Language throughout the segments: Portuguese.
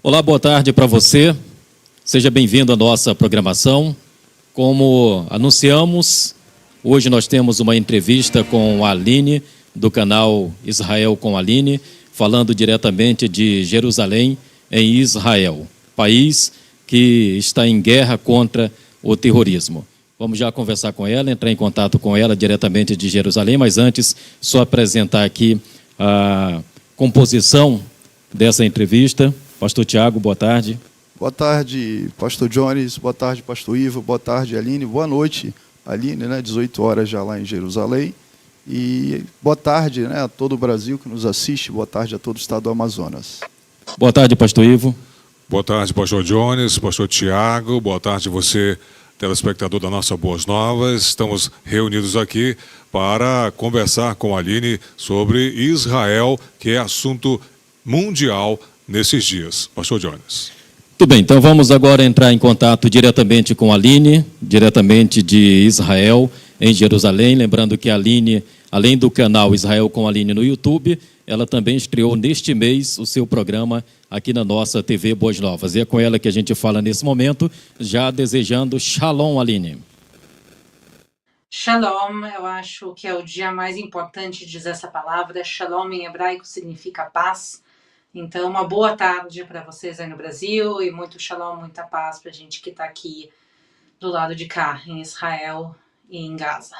Olá, boa tarde para você. Seja bem-vindo à nossa programação. Como anunciamos, hoje nós temos uma entrevista com a Aline, do canal Israel com Aline, falando diretamente de Jerusalém, em Israel, país que está em guerra contra o terrorismo. Vamos já conversar com ela, entrar em contato com ela diretamente de Jerusalém, mas antes, só apresentar aqui a composição dessa entrevista. Pastor Tiago, boa tarde. Boa tarde, pastor Jones, boa tarde, pastor Ivo, boa tarde, Aline, boa noite, Aline, 18 horas já lá em Jerusalém, e boa tarde a todo o Brasil que nos assiste, boa tarde a todo o estado do Amazonas. Boa tarde, pastor Ivo. Boa tarde, pastor Jones, pastor Tiago, boa tarde você, telespectador da nossa Boas Novas. Estamos reunidos aqui para conversar com a Aline sobre Israel, que é assunto mundial nesses dias. Pastor Jones. Tudo bem, então vamos agora entrar em contato diretamente com a Aline, diretamente de Israel, em Jerusalém. Lembrando que a Aline, além do canal Israel com a Aline no YouTube, ela também estreou neste mês o seu programa aqui na nossa TV Boas Novas. E é com ela que a gente fala nesse momento, já desejando Shalom, Aline. Shalom, eu acho que é o dia mais importante de dizer essa palavra. Shalom em hebraico significa paz. Então, uma boa tarde para vocês aí no Brasil e muito shalom, muita paz para a gente que está aqui do lado de cá, em Israel e em Gaza.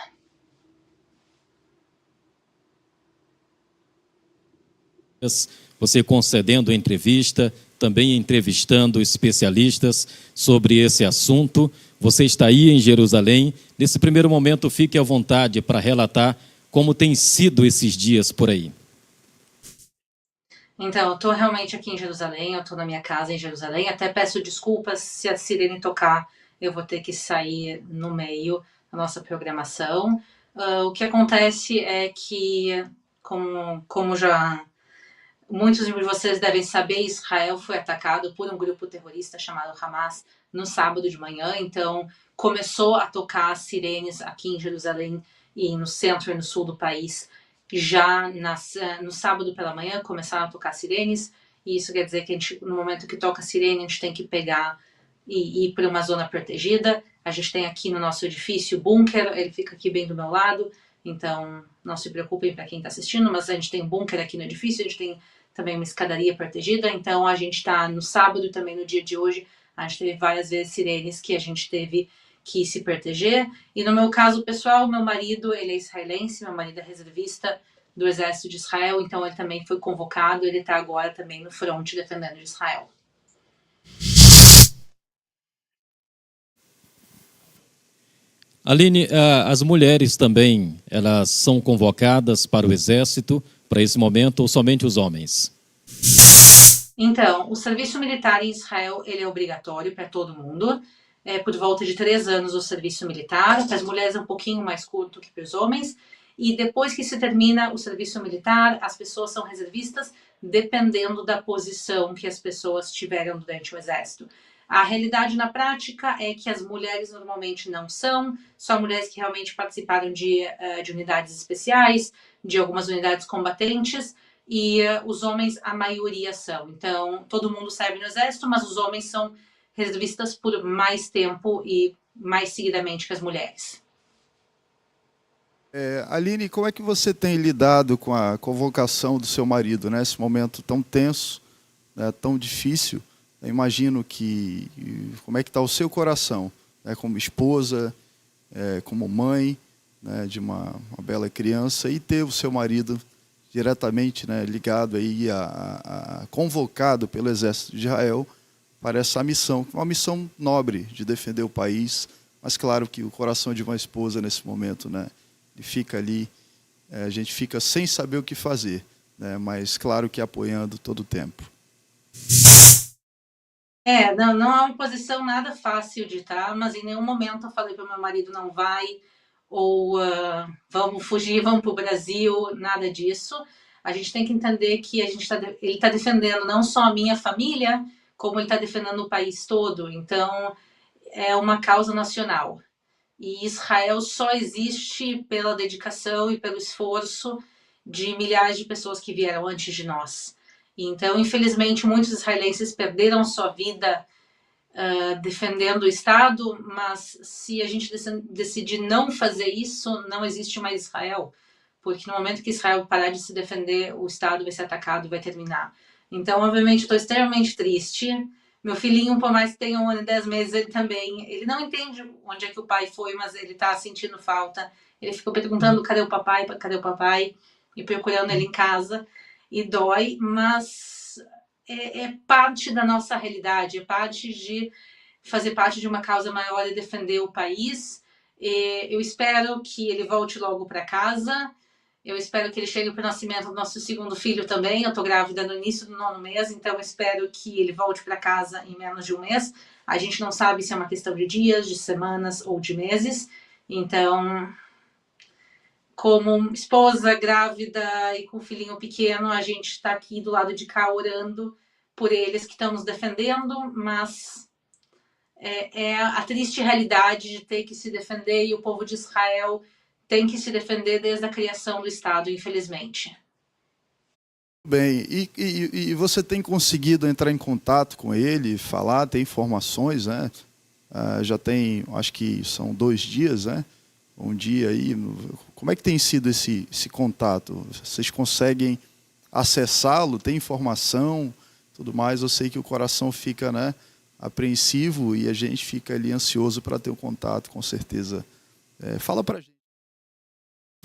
Você concedendo entrevista, também entrevistando especialistas sobre esse assunto. Você está aí em Jerusalém. Nesse primeiro momento, fique à vontade para relatar como tem sido esses dias por aí. Então, eu estou realmente aqui em Jerusalém, eu estou na minha casa em Jerusalém, até peço desculpas se a sirene tocar, eu vou ter que sair no meio da nossa programação. O que acontece é que, como já muitos de vocês devem saber, Israel foi atacado por um grupo terrorista chamado Hamas no sábado de manhã, então começou a tocar sirenes aqui em Jerusalém e no centro e no sul do país. Já no sábado pela manhã começaram a tocar sirenes, e isso quer dizer que a gente, no momento que toca a sirene, a gente tem que pegar e ir para uma zona protegida. A gente tem aqui no nosso edifício o bunker, ele fica aqui bem do meu lado, então não se preocupem para quem está assistindo, mas a gente tem um bunker aqui no edifício, a gente tem também uma escadaria protegida, então a gente está no sábado e também no dia de hoje, a gente teve várias vezes sirenes que a gente teve que se proteger. E no meu caso pessoal, meu marido, ele é israelense, meu marido é reservista do Exército de Israel, então ele também foi convocado, ele está agora também no fronte defendendo de Israel. Aline, as mulheres também, elas são convocadas para o Exército para esse momento ou somente os homens? Então, o serviço militar em Israel, ele é obrigatório para todo mundo. Por volta de 3 anos o serviço militar, para as mulheres é um pouquinho mais curto que para os homens, e depois que se termina o serviço militar, as pessoas são reservistas dependendo da posição que as pessoas tiveram durante o exército. A realidade na prática é que as mulheres normalmente não são, só mulheres que realmente participaram de unidades especiais, de algumas unidades combatentes, e os homens, a maioria são. Então, todo mundo serve no exército, mas os homens são reservistas por mais tempo e mais seguidamente que as mulheres. Aline, como é que você tem lidado com a convocação do seu marido nesse momento tão tenso, tão difícil? Eu imagino que como é que está o seu coração, como esposa, como mãe de uma bela criança, e ter o seu marido diretamente ligado aí convocado pelo Exército de Israel para essa missão, uma missão nobre de defender o país, mas claro que o coração de uma esposa nesse momento, ele fica ali, a gente fica sem saber o que fazer, mas claro que apoiando todo o tempo. Não é uma posição nada fácil de estar, mas em nenhum momento eu falei para o meu marido não vai, ou vamos fugir, vamos para o Brasil, nada disso. A gente tem que entender que ele está defendendo não só a minha família, como ele está defendendo o país todo. Então, é uma causa nacional. E Israel só existe pela dedicação e pelo esforço de milhares de pessoas que vieram antes de nós. Então, infelizmente, muitos israelenses perderam sua vida defendendo o Estado, mas se a gente decidir não fazer isso, não existe mais Israel, porque no momento que Israel parar de se defender, o Estado vai ser atacado e vai terminar. Então, obviamente, estou extremamente triste. Meu filhinho, por mais que tenha 1 ano e 10 meses, ele não entende onde é que o pai foi, mas ele está sentindo falta. Ele ficou perguntando cadê o papai, e procurando ele em casa, e dói, mas é parte da nossa realidade, é parte de fazer parte de uma causa maior e defender o país. Eu espero que ele volte logo para casa. Eu espero que ele chegue para o nascimento do nosso segundo filho também. Eu estou grávida no início do 9º mês, então eu espero que ele volte para casa em menos de 1 mês. A gente não sabe se é uma questão de dias, de semanas ou de meses. Então, como esposa grávida e com um filhinho pequeno, a gente está aqui do lado de cá orando por eles que estão nos defendendo, mas é a triste realidade de ter que se defender, e o povo de Israel tem que se defender desde a criação do Estado, infelizmente. Bem, e você tem conseguido entrar em contato com ele, falar, ter informações, né? Já tem, acho que são 2 dias, né? Um dia aí. Como é que tem sido esse contato? Vocês conseguem acessá-lo? Tem informação? Tudo mais? Eu sei que o coração fica, né, apreensivo e a gente fica ali ansioso para ter um contato, com certeza. Fala para a gente,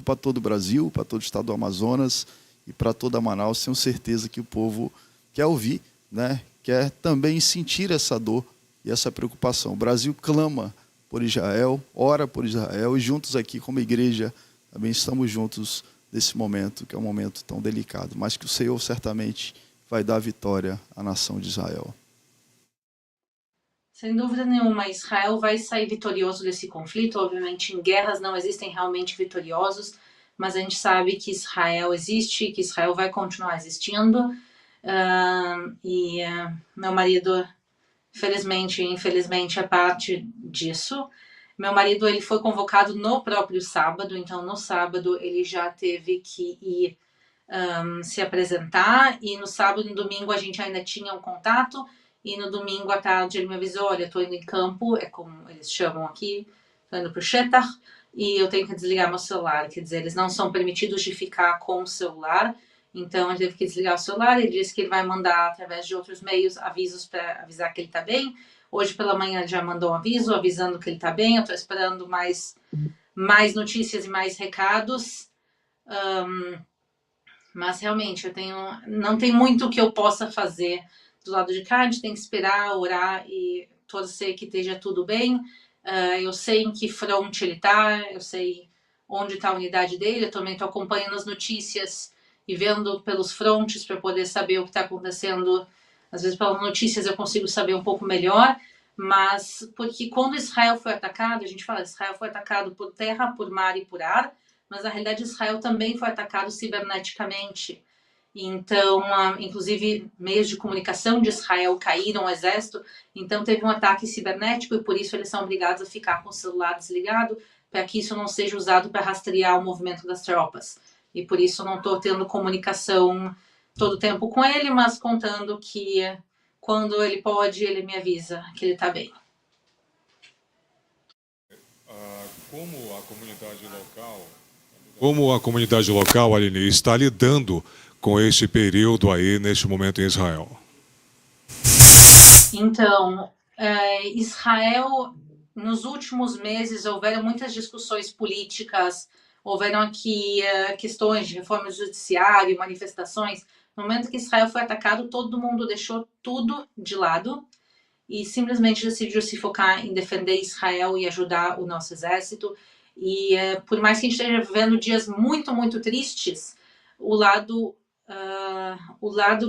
para todo o Brasil, para todo o estado do Amazonas e para toda Manaus. Tenho certeza que o povo quer ouvir, né? Quer também sentir essa dor e essa preocupação. O Brasil clama por Israel, ora por Israel, e juntos aqui como igreja também estamos juntos nesse momento, que é um momento tão delicado, mas que o Senhor certamente vai dar vitória à nação de Israel. Sem dúvida nenhuma, Israel vai sair vitorioso desse conflito. Obviamente, em guerras não existem realmente vitoriosos, mas a gente sabe que Israel existe, que Israel vai continuar existindo. Meu marido, infelizmente, é parte disso. Meu marido, ele foi convocado no próprio sábado, então no sábado ele já teve que ir se apresentar, e no sábado e no domingo a gente ainda tinha um contato, e no domingo à tarde ele me avisou, olha, estou indo em campo, é como eles chamam aqui, estou indo para o Shetach, e eu tenho que desligar meu celular, quer dizer, eles não são permitidos de ficar com o celular, então ele teve que desligar o celular. Ele disse que ele vai mandar, através de outros meios, avisos para avisar que ele está bem. Hoje pela manhã ele já mandou um aviso, avisando que ele está bem. Eu estou esperando mais notícias e mais recados. Mas realmente, não tem muito que eu possa fazer do lado de cá. A gente tem que esperar, orar e torcer que esteja tudo bem. Eu sei em que fronte ele está, eu sei onde está a unidade dele. Eu também estou acompanhando as notícias e vendo pelos frontes para poder saber o que está acontecendo. Às vezes, pelas notícias, eu consigo saber um pouco melhor, mas porque quando Israel foi atacado, a gente fala, Israel foi atacado por terra, por mar e por ar, mas na realidade Israel também foi atacado ciberneticamente. Então, inclusive, meios de comunicação de Israel caíram, o exército, então teve um ataque cibernético e por isso eles são obrigados a ficar com o celular desligado, para que isso não seja usado para rastrear o movimento das tropas. E por isso eu não estou tendo comunicação todo o tempo com ele, mas contando que quando ele pode, ele me avisa que ele está bem. Como a comunidade local, Aline, está lidando com este período aí, neste momento em Israel? Então, Israel, nos últimos meses, houveram muitas discussões políticas, houveram aqui questões de reforma do judiciário, manifestações. No momento que Israel foi atacado, todo mundo deixou tudo de lado e simplesmente decidiu se focar em defender Israel e ajudar o nosso exército. E por mais que a gente esteja vivendo dias muito, muito tristes, o lado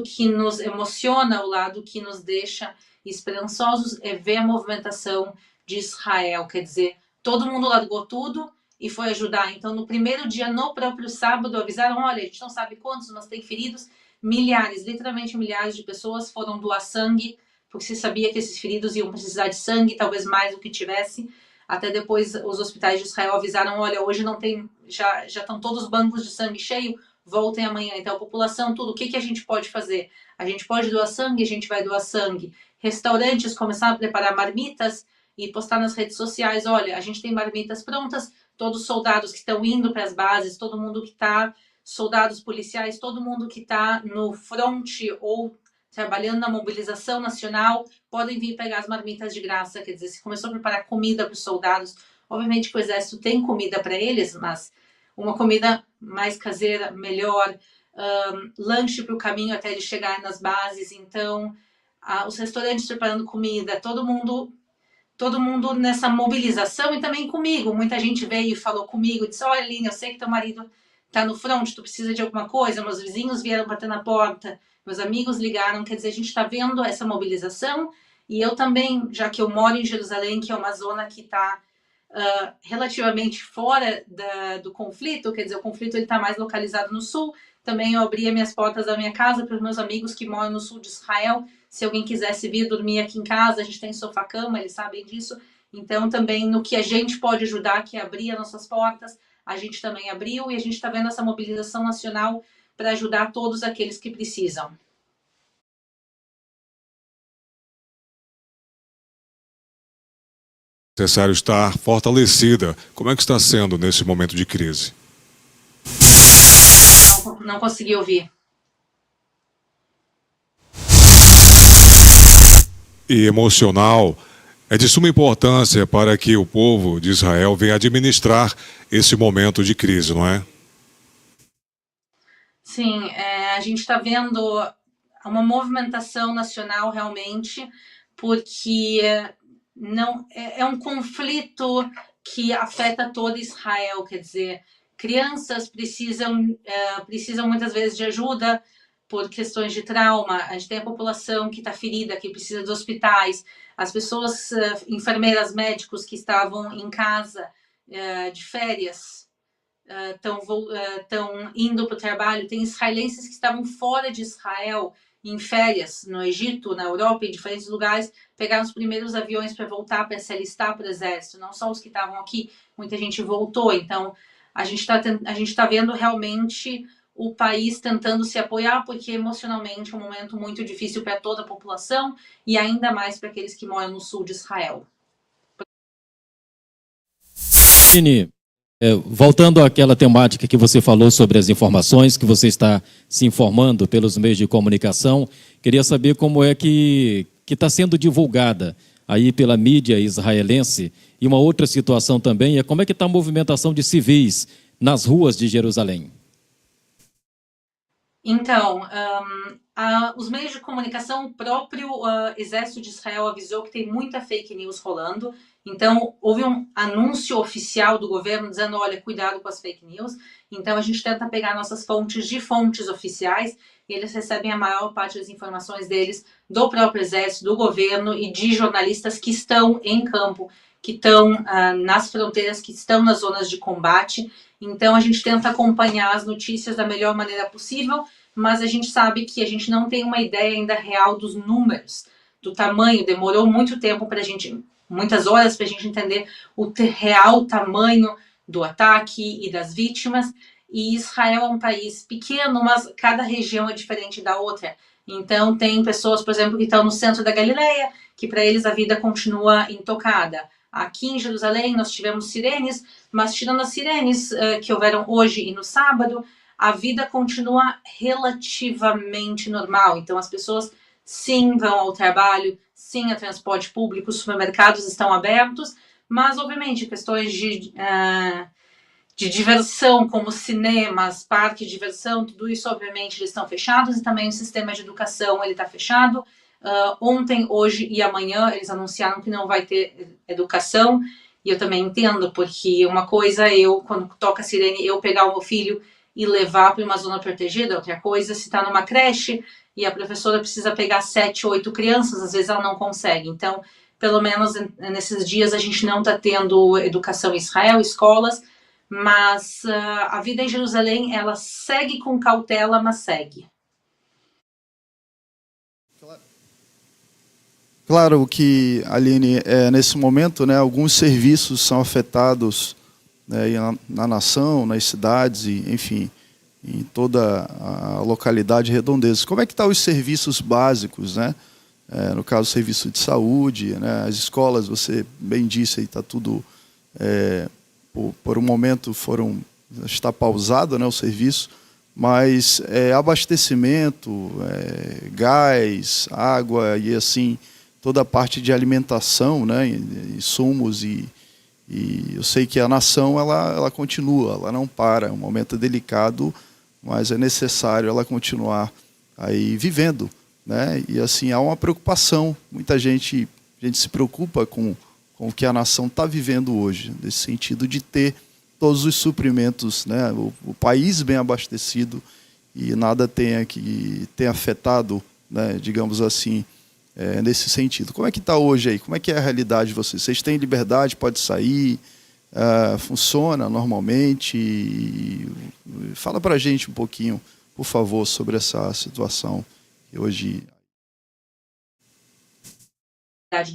que nos emociona, o lado que nos deixa esperançosos é ver a movimentação de Israel. Quer dizer, todo mundo largou tudo e foi ajudar. Então, no primeiro dia, no próprio sábado, avisaram, olha, a gente não sabe quantos, mas tem feridos. Milhares, literalmente milhares de pessoas foram doar sangue, porque se sabia que esses feridos iam precisar de sangue, talvez mais do que tivesse. Até depois os hospitais de Israel avisaram, olha, hoje não tem, já estão todos os bancos de sangue cheios, voltem amanhã. Então, a população, tudo, o que a gente pode fazer? A gente pode doar sangue, a gente vai doar sangue. Restaurantes começaram a preparar marmitas e postar nas redes sociais, olha, a gente tem marmitas prontas, todos os soldados que estão indo para as bases, todo mundo que está, soldados policiais, todo mundo que está no fronte ou trabalhando na mobilização nacional, podem vir pegar as marmitas de graça. Quer dizer, se começou a preparar comida para os soldados, obviamente que o exército tem comida para eles, mas uma comida mais caseira, melhor, lanche para o caminho até eles chegarem nas bases. Então, os restaurantes preparando comida, todo mundo nessa mobilização, e também comigo. Muita gente veio e falou comigo, disse, olha, Aline, eu sei que teu marido está no front, tu precisa de alguma coisa, meus vizinhos vieram bater na porta, meus amigos ligaram. Quer dizer, a gente está vendo essa mobilização, e eu também, já que eu moro em Jerusalém, que é uma zona que está relativamente fora do conflito, quer dizer, o conflito está mais localizado no sul. Também eu abria minhas portas da minha casa para os meus amigos que moram no sul de Israel. Se alguém quisesse vir dormir aqui em casa, a gente tem sofá-cama, eles sabem disso. Então, também no que a gente pode ajudar, que é abrir as nossas portas, a gente também abriu, e a gente está vendo essa mobilização nacional para ajudar todos aqueles que precisam. Necessário estar fortalecida. Como é que está sendo nesse momento de crise? Não consegui ouvir. E emocional é de suma importância para que o povo de Israel venha administrar esse momento de crise, não é? Sim, a gente está vendo uma movimentação nacional realmente, porque não é um conflito que afeta todo Israel. Quer dizer, crianças precisam muitas vezes de ajuda por questões de trauma. A gente tem a população que está ferida, que precisa dos hospitais, as pessoas, enfermeiras, médicos que estavam em casa de férias, estão indo para o trabalho. Tem israelenses que estavam fora de Israel em férias, no Egito, na Europa, em diferentes lugares, pegaram os primeiros aviões para voltar, para se alistar para o exército. Não só os que estavam aqui, muita gente voltou. Então, a gente tá vendo realmente o país tentando se apoiar, porque emocionalmente é um momento muito difícil para toda a população, e ainda mais para aqueles que moram no sul de Israel. Aline, voltando àquela temática que você falou sobre as informações, que você está se informando pelos meios de comunicação, queria saber como é que está sendo divulgada aí pela mídia israelense. E uma outra situação também é como é que está a movimentação de civis nas ruas de Jerusalém. Então, os meios de comunicação, o próprio Exército de Israel avisou que tem muita fake news rolando. Então, houve um anúncio oficial do governo dizendo, olha, cuidado com as fake news. Então, a gente tenta pegar nossas fontes de fontes oficiais, e eles recebem a maior parte das informações deles do próprio Exército, do governo e de jornalistas que estão em campo, que estão nas fronteiras, que estão nas zonas de combate. Então, a gente tenta acompanhar as notícias da melhor maneira possível, mas a gente sabe que a gente não tem uma ideia ainda real dos números, do tamanho. Demorou muito tempo para a gente, muitas horas para a gente entender o real tamanho do ataque e das vítimas. E Israel é um país pequeno, mas cada região é diferente da outra. Então, tem pessoas, por exemplo, que estão no centro da Galileia, que para eles a vida continua intocada. Aqui em Jerusalém nós tivemos sirenes, mas tirando as sirenes que houveram hoje e no sábado, a vida continua relativamente normal. Então as pessoas sim vão ao trabalho, sim a transporte público, os supermercados estão abertos, mas obviamente questões de diversão, como cinemas, parques de diversão, tudo isso obviamente eles estão fechados, e também o sistema de educação ele está fechado. Ontem, hoje e amanhã eles anunciaram que não vai ter educação, e eu também entendo, porque uma coisa quando toca a sirene, eu pegar o meu filho e levar para uma zona protegida, outra coisa se está numa creche e a professora precisa pegar 7, 8 crianças, às vezes ela não consegue. Então, pelo menos nesses dias a gente não está tendo educação em Israel, escolas, mas a vida em Jerusalém, ela segue com cautela, mas segue. Claro que, Aline, nesse momento, né, alguns serviços são afetados, né, na nação, nas cidades, enfim. em toda a localidade de Redondezas. Como é que estão os serviços básicos, né? No caso, o serviço de saúde, né? As escolas, você bem disse, aí está tudo, por um momento, está pausado, né, o serviço, mas abastecimento, gás, água e assim, toda a parte de alimentação, né, insumos e eu sei que a nação ela continua, ela não para, é um momento delicado, mas é necessário ela continuar aí vivendo, né? E assim há uma preocupação, a gente se preocupa com o que a nação está vivendo hoje, nesse sentido de ter todos os suprimentos, né? O país bem abastecido e nada tenha afetado, né, digamos assim, nesse sentido. Como é que está hoje aí? Como é que é a realidade de vocês? Vocês têm liberdade, pode sair, funciona normalmente? Fala para a gente um pouquinho, por favor, sobre essa situação que hoje...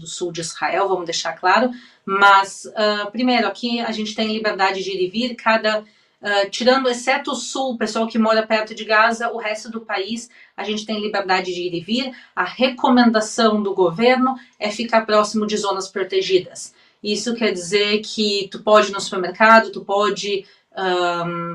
do sul de Israel, vamos deixar claro, mas primeiro, aqui a gente tem liberdade de ir e vir, tirando, exceto o sul, o pessoal que mora perto de Gaza, o resto do país, a gente tem liberdade de ir e vir. A recomendação do governo é ficar próximo de zonas protegidas. Isso quer dizer que tu pode ir no supermercado, tu pode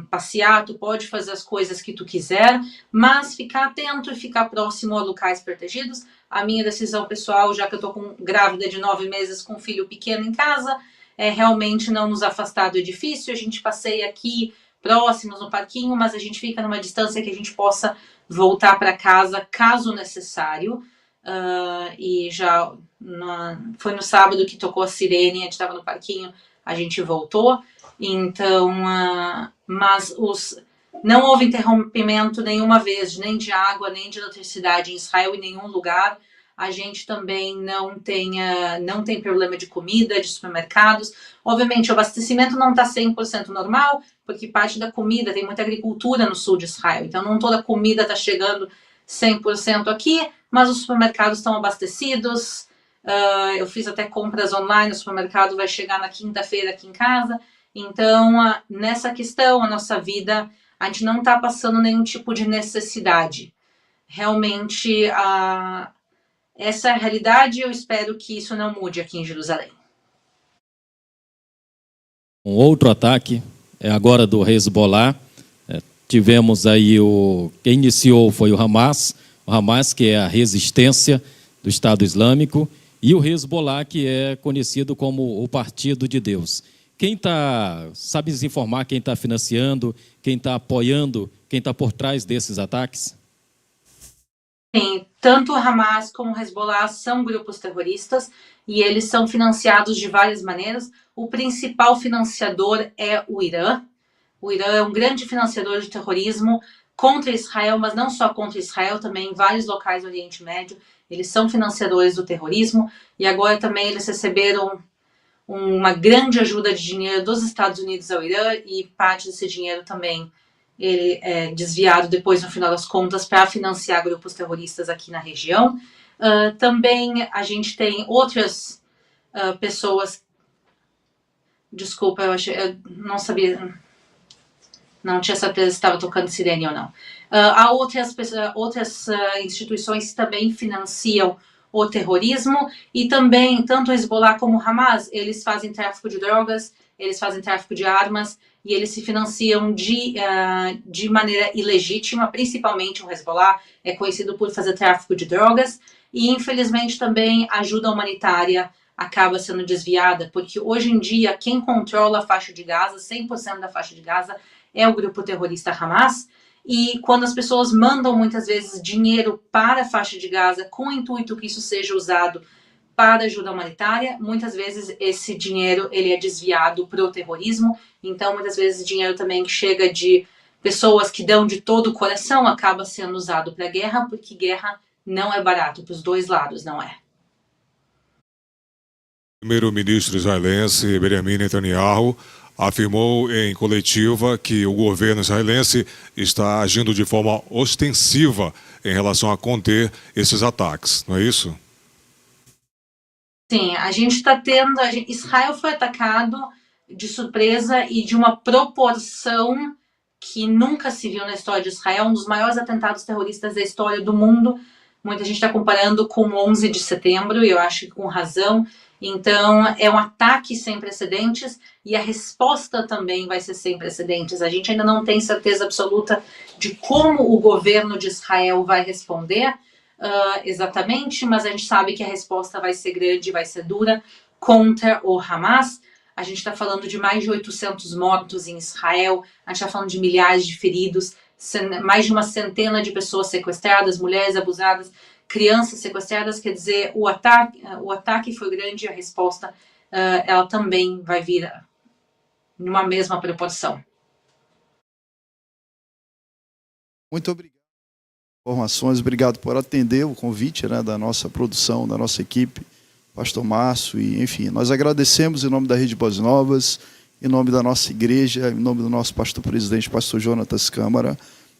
passear, tu pode fazer as coisas que tu quiser, mas ficar atento e ficar próximo a locais protegidos. A minha decisão pessoal, já que eu estou grávida de 9 meses com um filho pequeno em casa, é realmente não nos afastar do edifício. A gente passeia aqui próximos no parquinho, mas a gente fica numa distância que a gente possa voltar para casa caso necessário. E já foi no sábado que tocou a sirene, a gente estava no parquinho, a gente voltou. Então, mas não houve interrompimento nenhuma vez, nem de água, nem de eletricidade em Israel, em nenhum lugar. A gente também não tem problema de comida, de supermercados. Obviamente, o abastecimento não está 100% normal, porque parte da comida, tem muita agricultura no sul de Israel, então não toda a comida está chegando 100% aqui, mas os supermercados estão abastecidos. Eu fiz até compras online, o supermercado vai chegar na quinta-feira aqui em casa. Então, nessa questão, a nossa vida, a gente não está passando nenhum tipo de necessidade. Realmente, essa é a realidade e eu espero que isso não mude aqui em Jerusalém. Um outro ataque, agora do Hezbollah. Tivemos aí quem iniciou foi o Hamas, que é a resistência do Estado Islâmico, e o Hezbollah, que é conhecido como o Partido de Deus. Sabe nos informar quem está financiando, quem está apoiando, quem está por trás desses ataques? Sim, tanto o Hamas como o Hezbollah são grupos terroristas e eles são financiados de várias maneiras. O principal financiador é o Irã. O Irã é um grande financiador de terrorismo contra Israel, mas não só contra Israel, também em vários locais do Oriente Médio. Eles são financiadores do terrorismo e agora também eles receberam uma grande ajuda de dinheiro dos Estados Unidos ao Irã e parte desse dinheiro também ele é desviado depois, no final das contas, para financiar grupos terroristas aqui na região. Também a gente tem outras pessoas... Desculpa, eu não sabia... Não tinha certeza se estava tocando sirene ou não. Há outras instituições que também financiam o terrorismo e também, tanto o Hezbollah como o Hamas, eles fazem tráfico de drogas, eles fazem tráfico de armas e eles se financiam de maneira ilegítima, principalmente o Hezbollah é conhecido por fazer tráfico de drogas e, infelizmente, também a ajuda humanitária acaba sendo desviada, porque hoje em dia quem controla a faixa de Gaza, 100% da faixa de Gaza, é o grupo terrorista Hamas. E quando as pessoas mandam muitas vezes dinheiro para a faixa de Gaza com o intuito que isso seja usado para ajuda humanitária, muitas vezes esse dinheiro ele é desviado para o terrorismo. Então, muitas vezes, dinheiro também que chega de pessoas que dão de todo o coração acaba sendo usado para guerra, porque guerra não é barato, para os dois lados não é. O primeiro-ministro israelense, Benjamin Netanyahu, afirmou em coletiva que o governo israelense está agindo de forma ostensiva em relação a conter esses ataques, não é isso? Sim, a gente está tendo... Israel foi atacado de surpresa e de uma proporção que nunca se viu na história de Israel, um dos maiores atentados terroristas da história do mundo. Muita gente está comparando com o 11 de setembro, e eu acho que com razão. Então, é um ataque sem precedentes e a resposta também vai ser sem precedentes. A gente ainda não tem certeza absoluta de como o governo de Israel vai responder exatamente, mas a gente sabe que a resposta vai ser grande, vai ser dura contra o Hamas. A gente está falando de mais de 800 mortos em Israel, a gente está falando de milhares de feridos, mais de uma centena de pessoas sequestradas, mulheres abusadas, crianças sequestradas. Quer dizer, o ataque foi grande e a resposta ela também vai vir numa mesma proporção. Muito obrigado pelas informações, obrigado por atender o convite, né, da nossa produção, da nossa equipe, pastor Márcio, e enfim, nós agradecemos em nome da Rede Boas Novas, em nome da nossa igreja, em nome do nosso pastor-presidente, pastor Jonatas Câmara.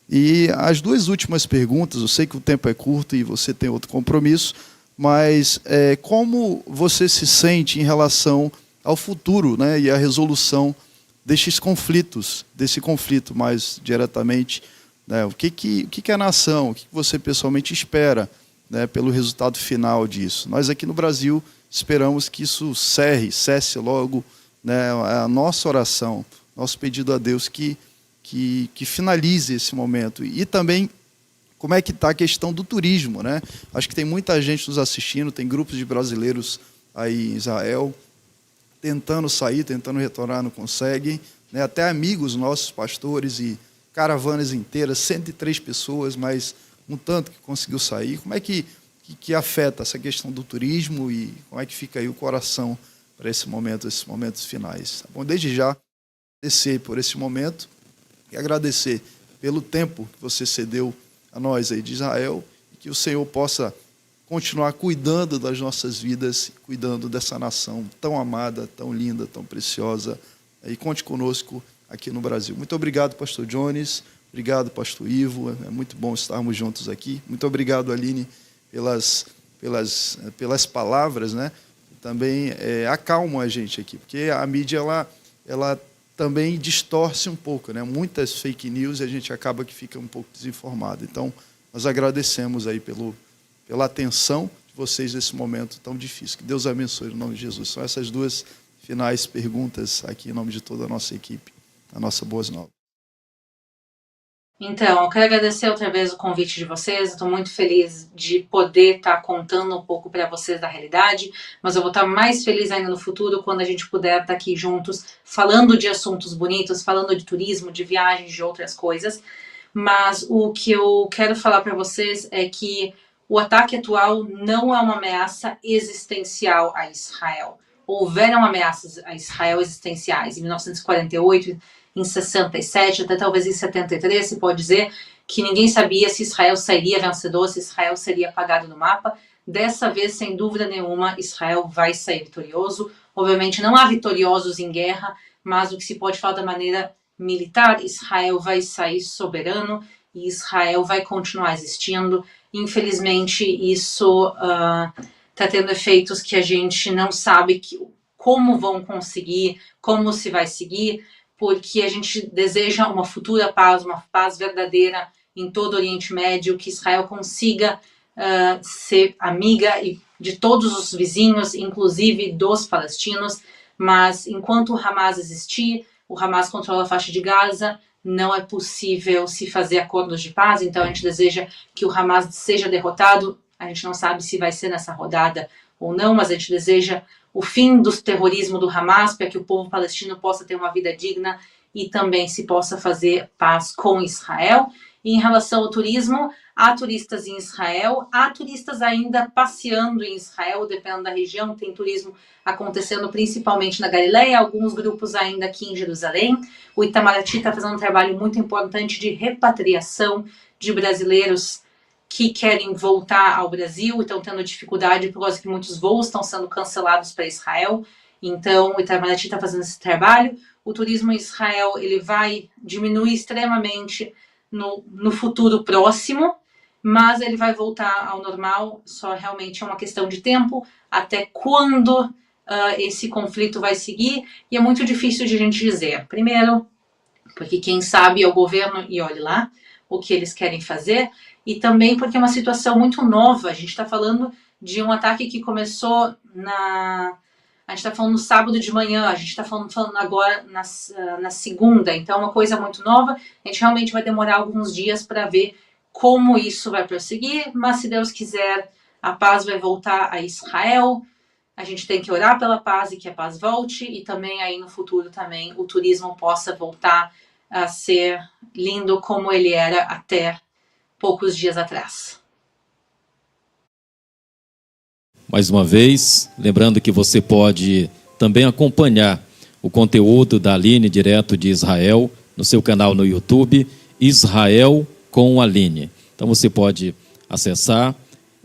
E as duas últimas perguntas, eu sei que o tempo é curto e você tem outro compromisso, mas como você se sente em relação ao futuro, né, e à resolução destes conflitos, desse conflito mais diretamente, né, o que a nação, o que você pessoalmente espera, né, pelo resultado final disso? Nós aqui no Brasil esperamos que isso cesse logo, né, a nossa oração, nosso pedido a Deus que finalize esse momento. E também como é que está a questão do turismo, né? Acho que tem muita gente nos assistindo, tem grupos de brasileiros aí em Israel tentando sair, tentando retornar, não conseguem, né? Até amigos nossos, pastores, e caravanas inteiras, 103 pessoas, mas um tanto que conseguiu sair. Como é que afeta essa questão do turismo e como é que fica aí o coração para esse momento, esses momentos finais? Tá bom, desde já, agradecer por esse momento e agradecer pelo tempo que você cedeu a nós aí de Israel, e que o Senhor possa continuar cuidando das nossas vidas, cuidando dessa nação tão amada, tão linda, tão preciosa, e conte conosco aqui no Brasil. Muito obrigado, pastor Jones, obrigado, pastor Ivo, é muito bom estarmos juntos aqui. Muito obrigado, Aline, pelas palavras, né? Também acalmam a gente aqui, porque a mídia ela também distorce um pouco, né? Muitas fake news e a gente acaba que fica um pouco desinformado. Então, nós agradecemos aí pela atenção de vocês nesse momento tão difícil. Que Deus abençoe no nome de Jesus. São essas duas finais perguntas aqui em nome de toda a nossa equipe, a nossa Boas Novas. Então, eu quero agradecer outra vez o convite de vocês. Estou muito feliz de poder estar contando um pouco para vocês da realidade, mas eu vou estar mais feliz ainda no futuro quando a gente puder estar aqui juntos, falando de assuntos bonitos, falando de turismo, de viagens, de outras coisas. Mas o que eu quero falar para vocês é que o ataque atual não é uma ameaça existencial a Israel. Houveram ameaças a Israel existenciais em 1948, em 67, até talvez em 73, se pode dizer que ninguém sabia se Israel sairia vencedor, se Israel seria apagado no mapa. Dessa vez, sem dúvida nenhuma, Israel vai sair vitorioso. Obviamente não há vitoriosos em guerra, mas o que se pode falar da maneira militar, Israel vai sair soberano e Israel vai continuar existindo. Infelizmente, isso está tendo efeitos que a gente não sabe como vão conseguir, como se vai seguir, porque a gente deseja uma futura paz, uma paz verdadeira em todo o Oriente Médio, que Israel consiga ser amiga de todos os vizinhos, inclusive dos palestinos, mas enquanto o Hamas existir, o Hamas controla a faixa de Gaza, não é possível se fazer acordos de paz. Então a gente deseja que o Hamas seja derrotado. A gente não sabe se vai ser nessa rodada ou não, mas a gente deseja o fim do terrorismo do Hamas para que o povo palestino possa ter uma vida digna e também se possa fazer paz com Israel. E em relação ao turismo, há turistas em Israel, há turistas ainda passeando em Israel, dependendo da região, tem turismo acontecendo principalmente na Galileia, alguns grupos ainda aqui em Jerusalém. O Itamaraty está fazendo um trabalho muito importante de repatriação de brasileiros que querem voltar ao Brasil e estão tendo dificuldade por causa que muitos voos estão sendo cancelados para Israel. Então, o Itamaraty está fazendo esse trabalho. O turismo em Israel ele vai diminuir extremamente no futuro próximo, mas ele vai voltar ao normal, só realmente é uma questão de tempo, até quando esse conflito vai seguir, e é muito difícil de a gente dizer. Primeiro, porque quem sabe é o governo e olhe lá o que eles querem fazer, e também porque é uma situação muito nova. A gente está falando de um ataque que começou a gente está falando no sábado de manhã, a gente está falando agora na segunda, então é uma coisa muito nova. A gente realmente vai demorar alguns dias para ver como isso vai prosseguir, mas se Deus quiser, a paz vai voltar a Israel. A gente tem que orar pela paz e que a paz volte, e também aí no futuro também o turismo possa voltar a ser lindo como ele era até poucos dias atrás. Mais uma vez, lembrando que você pode também acompanhar o conteúdo da Aline direto de Israel no seu canal no YouTube, Israel com Aline. Então você pode acessar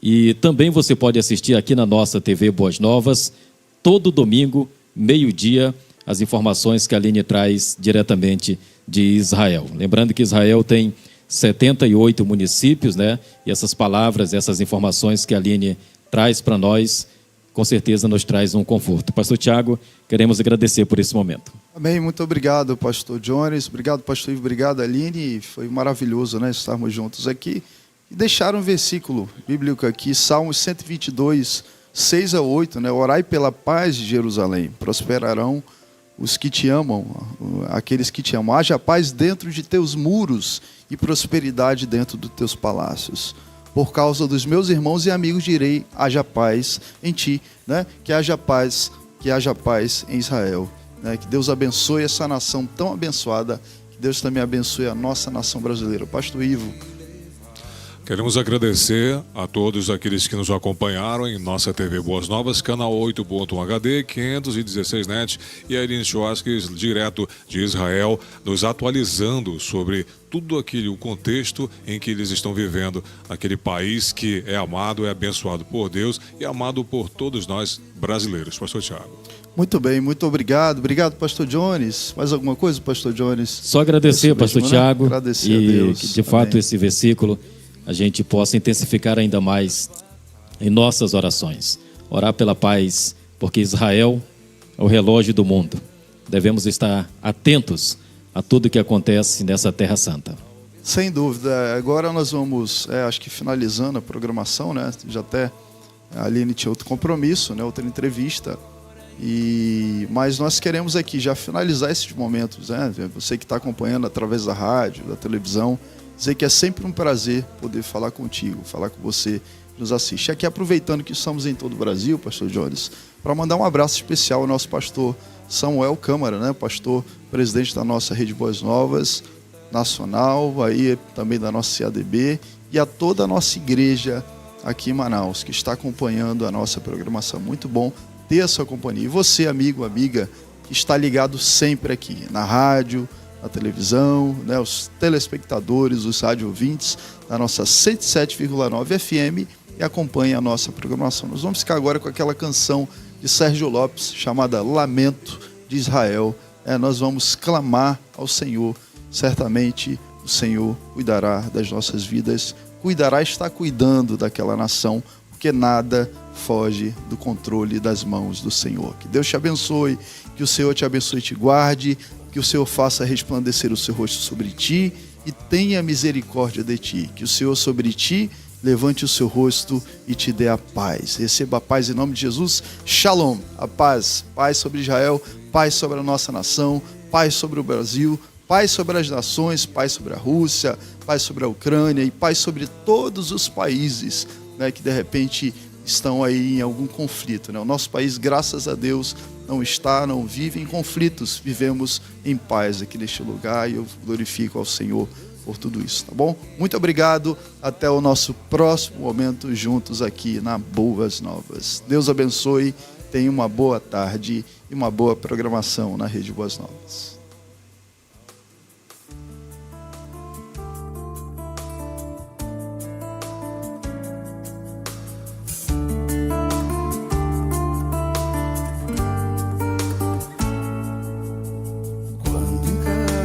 e também você pode assistir aqui na nossa TV Boas Novas, todo domingo, meio-dia, as informações que a Aline traz diretamente de Israel. Lembrando que Israel tem 78 municípios, né? E essas palavras, essas informações que a Aline traz para nós, com certeza nos traz um conforto. Pastor Tiago, queremos agradecer por esse momento. Amém, muito obrigado, pastor Jones, obrigado, pastor Ivo, obrigado, Aline, foi maravilhoso, né, estarmos juntos aqui. E deixar um versículo bíblico aqui, Salmos 122, 6-8, né, orai pela paz de Jerusalém, prosperarão os que te amam, aqueles que te amam, haja paz dentro de teus muros e prosperidade dentro dos teus palácios. Por causa dos meus irmãos e amigos direi, haja paz em ti, né? Que haja paz em Israel. Né? Que Deus abençoe essa nação tão abençoada, que Deus também abençoe a nossa nação brasileira. Pastor Ivo. Queremos agradecer a todos aqueles que nos acompanharam em nossa TV Boas Novas, canal 8.1 516 net, e a Aline Schwarzkes, direto de Israel, nos atualizando sobre tudo aquele, o contexto em que eles estão vivendo, aquele país que é amado, é abençoado por Deus e amado por todos nós brasileiros. Pastor Tiago. Muito bem, muito obrigado. Obrigado, pastor Jones. Mais alguma coisa, pastor Jones? Só agradecer, pastor Tiago, agradecer a Deus. Que de fato esse versículo a gente possa intensificar ainda mais em nossas orações. Orar pela paz, porque Israel é o relógio do mundo. Devemos estar atentos a tudo que acontece nessa Terra Santa. Sem dúvida. Agora nós vamos, acho que finalizando a programação, né? Já até a Aline tinha outro compromisso, né? Outra entrevista. Mas nós queremos aqui já finalizar esses momentos, né? Você que está acompanhando através da rádio, da televisão, dizer que é sempre um prazer poder falar contigo, falar com você que nos assiste. Aqui aproveitando que estamos em todo o Brasil, pastor Jones, para mandar um abraço especial ao nosso pastor Samuel Câmara, né? Pastor presidente da nossa Rede Boas Novas Nacional, aí também da nossa CADB, e a toda a nossa igreja aqui em Manaus, que está acompanhando a nossa programação. Muito bom ter a sua companhia. E você, amigo, amiga, que está ligado sempre aqui, na rádio, na televisão, né, os telespectadores, os rádio ouvintes da nossa 107,9 FM e acompanha a nossa programação. Nós vamos ficar agora com aquela canção de Sérgio Lopes chamada Lamento de Israel. Nós vamos clamar ao Senhor. Certamente o Senhor cuidará das nossas vidas, cuidará, está cuidando daquela nação, porque nada foge do controle das mãos do Senhor. Que Deus te abençoe, que o Senhor te abençoe e te guarde, que o Senhor faça resplandecer o seu rosto sobre ti e tenha misericórdia de ti. Que o Senhor sobre ti levante o seu rosto e te dê a paz. Receba a paz em nome de Jesus. Shalom, a paz. Paz sobre Israel, paz sobre a nossa nação, paz sobre o Brasil, paz sobre as nações, paz sobre a Rússia, paz sobre a Ucrânia e paz sobre todos os países, né, que de repente estão aí em algum conflito, né? O nosso país, graças a Deus, não vive em conflitos, vivemos em paz aqui neste lugar e eu glorifico ao Senhor por tudo isso, tá bom? Muito obrigado, até o nosso próximo momento juntos aqui na Boas Novas. Deus abençoe, tenha uma boa tarde e uma boa programação na Rede Boas Novas.